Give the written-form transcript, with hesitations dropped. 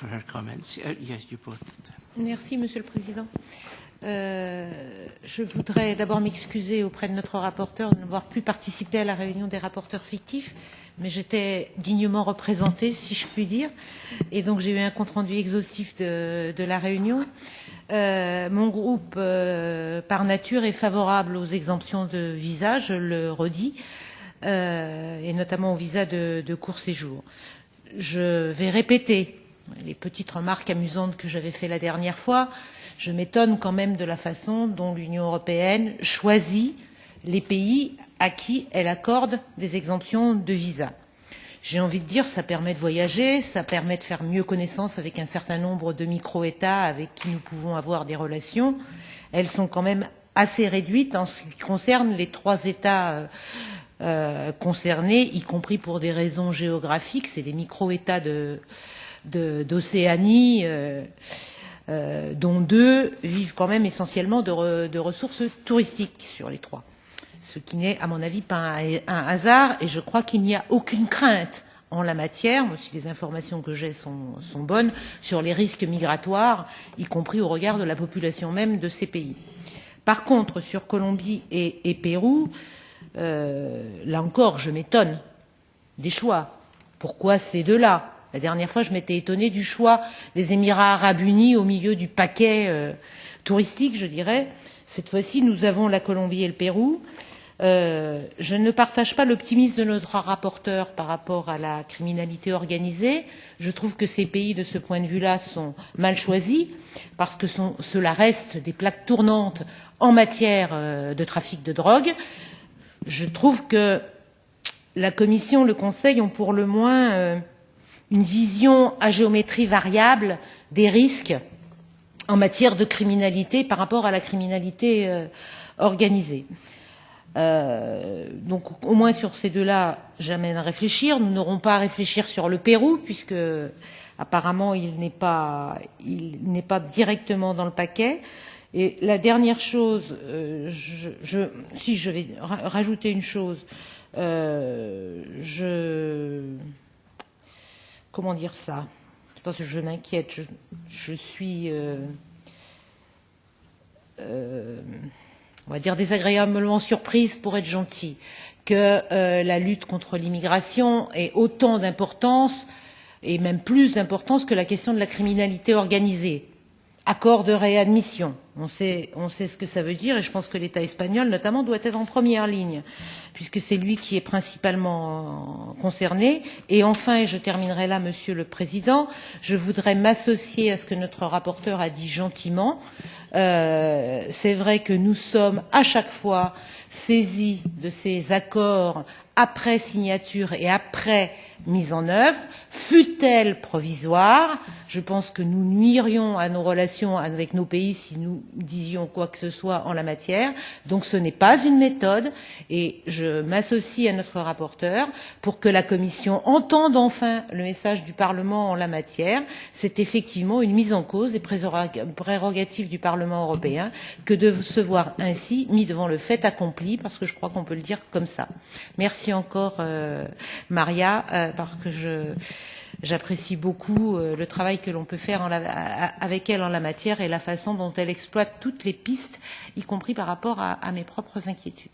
for her comments. Yes, you both. Merci, Monsieur le Président. Je voudrais d'abord m'excuser auprès de notre rapporteur de n'avoir pu participer à la réunion des rapporteurs fictifs, mais j'étais dignement représentée, si je puis dire, et donc j'ai eu un compte-rendu exhaustif de la réunion. Mon groupe, par nature, est favorable aux exemptions de visa, je le redis, et notamment au visa de court séjour. Je vais répéter les petites remarques amusantes que j'avais faites la dernière fois. Je m'étonne quand même de la façon dont l'Union européenne choisit les pays à qui elle accorde des exemptions de visa. J'ai envie de dire, ça permet de voyager, ça permet de faire mieux connaissance avec un certain nombre de micro-États avec qui nous pouvons avoir des relations. Elles sont quand même assez réduites en ce qui concerne les 3 États concernés, y compris pour des raisons géographiques. C'est des micro-États d'Océanie, dont 2 vivent quand même essentiellement de ressources touristiques sur les 3. Ce qui n'est, à mon avis, pas un hasard, et je crois qu'il n'y a aucune crainte en la matière, moi, si les informations que j'ai sont bonnes, sur les risques migratoires, y compris au regard de la population même de ces pays. Par contre, sur Colombie et Pérou, là encore, je m'étonne des choix. Pourquoi ces 2-là? La dernière fois, je m'étais étonnée du choix des Émirats arabes unis au milieu du paquet touristique, je dirais. Cette fois-ci, nous avons la Colombie et le Pérou. Je ne partage pas l'optimisme de notre rapporteur par rapport à la criminalité organisée. Je trouve que ces pays, de ce point de vue-là, sont mal choisis parce que cela reste des plaques tournantes en matière de trafic de drogue. Je trouve que la Commission, le Conseil ont pour le moins une vision à géométrie variable des risques en matière de criminalité par rapport à la criminalité organisée. Donc au moins sur ces 2-là, j'amène à réfléchir. Nous n'aurons pas à réfléchir sur le Pérou, puisque apparemment il n'est pas directement dans le paquet. Et la dernière chose, si je vais rajouter une chose, comment dire ça? Parce que je m'inquiète, je suis, on va dire désagréablement surprise, pour être gentil, que la lutte contre l'immigration ait autant d'importance, et même plus d'importance que la question de la criminalité organisée. Accord de réadmission, on sait ce que ça veut dire, et je pense que l'État espagnol, notamment, doit être en première ligne, puisque c'est lui qui est principalement concerné. Et enfin, et je terminerai là, Monsieur le Président, je voudrais m'associer à ce que notre rapporteur a dit gentiment. C'est vrai que nous sommes à chaque fois saisis de ces accords après signature et après mise en œuvre, fût-elle provisoire. Je pense que nous nuirions à nos relations avec nos pays si nous disions quoi que ce soit en la matière. Donc ce n'est pas une méthode, et je m'associe à notre rapporteur pour que la Commission entende enfin le message du Parlement en la matière. C'est effectivement une mise en cause des prérogatives du Parlement européen que de se voir ainsi mis devant le fait accompli, parce que je crois qu'on peut le dire comme ça. Merci encore, Maria, parce que j'apprécie beaucoup le travail que l'on peut faire avec elle en la matière et la façon dont elle exploite toutes les pistes, y compris par rapport à mes propres inquiétudes.